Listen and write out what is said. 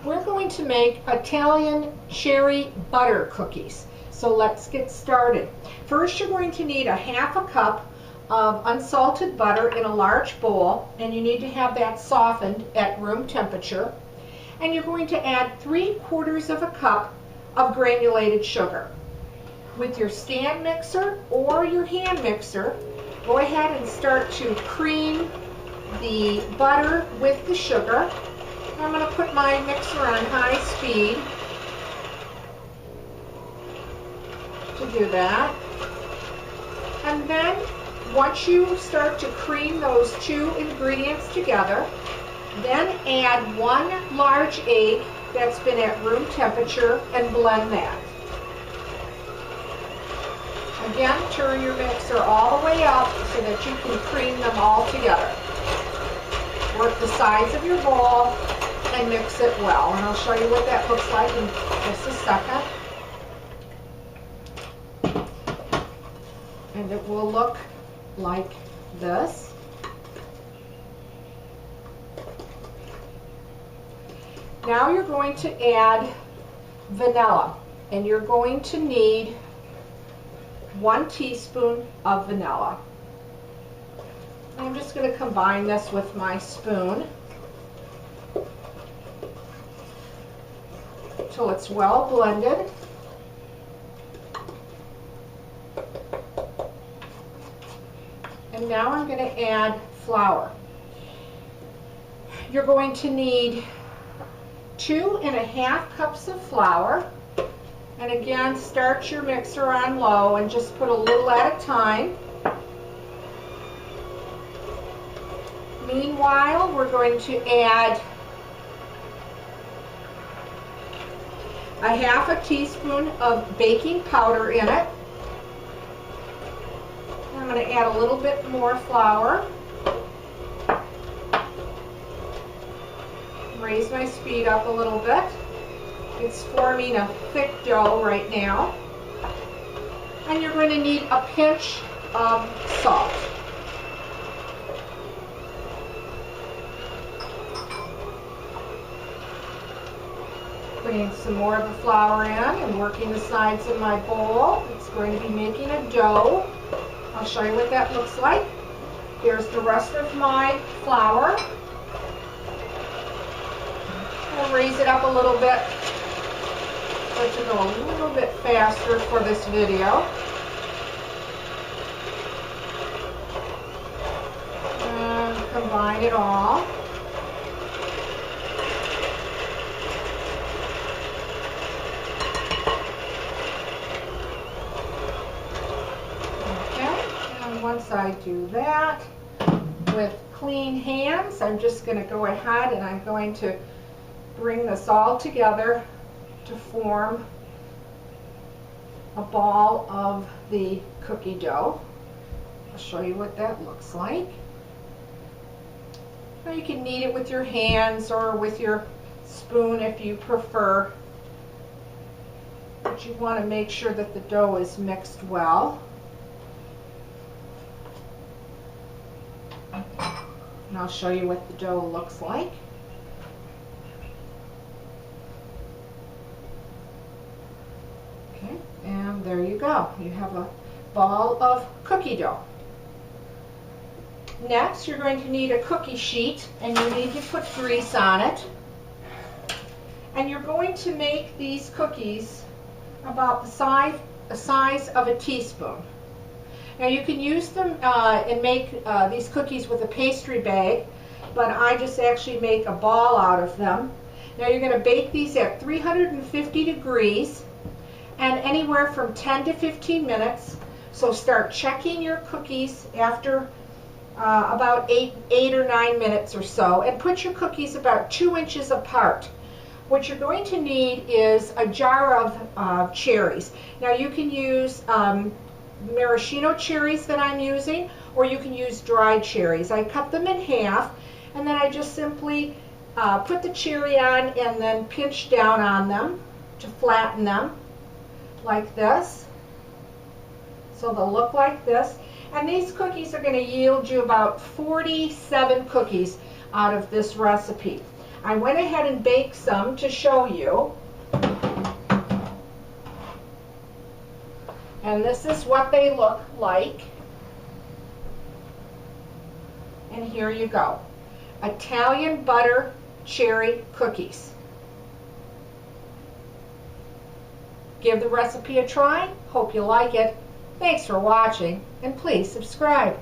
We're going to make Italian cherry butter cookies. So let's get started. First, you're going to need a half a cup of unsalted butter in a large bowl, and you need to have that softened at room temperature. And you're going to add 3/4 of a cup of granulated sugar. With your stand mixer or your hand mixer, go ahead and start to cream the butter with the sugar. I'm going to put my mixer on high speed to do that. And then once you start to cream those two ingredients together, then add 1 large egg that's been at room temperature and blend that. Again, turn your mixer all the way up so that you can cream them all together. Work the sides of your bowl and mix it well. And I'll show you what that looks like in just a second. And it will look like this. Now you're going to add vanilla, and you're going to need 1 teaspoon of vanilla. I'm just going to combine this with my spoon till it's well blended. And now I'm going to add flour. You're going to need 2½ cups of flour. And again, start your mixer on low and just put a little at a time. Meanwhile, we're going to add a ½ teaspoon of baking powder in it. I'm going to add a little bit more flour. Raise my speed up a little bit. It's forming a thick dough right now. And you're going to need a pinch of salt. Putting some more of the flour in and working the sides of my bowl. It's going to be making a dough. I'll show you what that looks like. Here's the rest of my flour. I'll raise it up a little bit so it to go a little bit faster for this video. And combine it all. Once I do that with clean hands, I'm just going to go ahead and I'm going to bring this all together to form a ball of the cookie dough. I'll show you what that looks like. Now you can knead it with your hands or with your spoon if you prefer, but you want to make sure that the dough is mixed well. And I'll show you what the dough looks like. Okay, and there you go. You have a ball of cookie dough. Next, you're going to need a cookie sheet, and you need to put grease on it. And you're going to make these cookies about the size of a teaspoon. Now you can use them and make these cookies with a pastry bag, but I just actually make a ball out of them. Now you're going to bake these at 350 degrees and anywhere from 10 to 15 minutes. So start checking your cookies after about 8 or 9 minutes or so, and put your cookies about 2 inches apart. What you're going to need is a jar of cherries. Now you can use maraschino cherries that I'm using, or you can use dried cherries. I cut them in half, and then I just simply put the cherry on and then pinch down on them to flatten them like this. So they'll look like this. And these cookies are going to yield you about 47 cookies out of this recipe. I went ahead and baked some to show you. And this is what they look like. And here you go. Italian butter cherry cookies. Give the recipe a try. Hope you like it. Thanks for watching, and please subscribe.